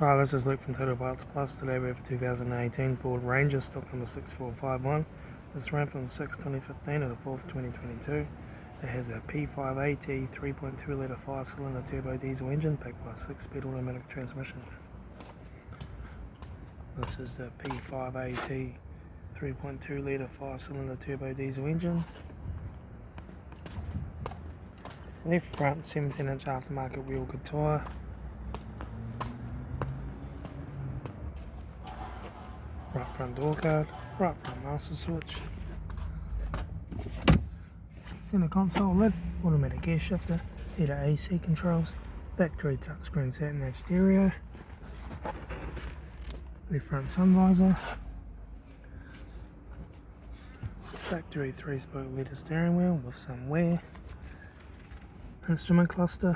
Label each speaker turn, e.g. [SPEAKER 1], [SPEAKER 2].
[SPEAKER 1] Hi, this is Luke from Total Parts Plus. Today we have a 2018 Ford Ranger, stock number 6451. This ran from 6/2015 to the 4th 2022. It has a P5AT 3.2 litre 5-cylinder turbo diesel engine backed by a 6-speed automatic transmission. This is the P5AT 3.2 litre 5-cylinder turbo diesel engine. Left front 17-inch aftermarket wheel good tyre. Right front door card, right front master switch, center console lid, automatic gear shifter, heater AC controls, factory touchscreen sat-nav stereo, left front sun visor, factory 3-spoke leather steering wheel with some wear, instrument cluster,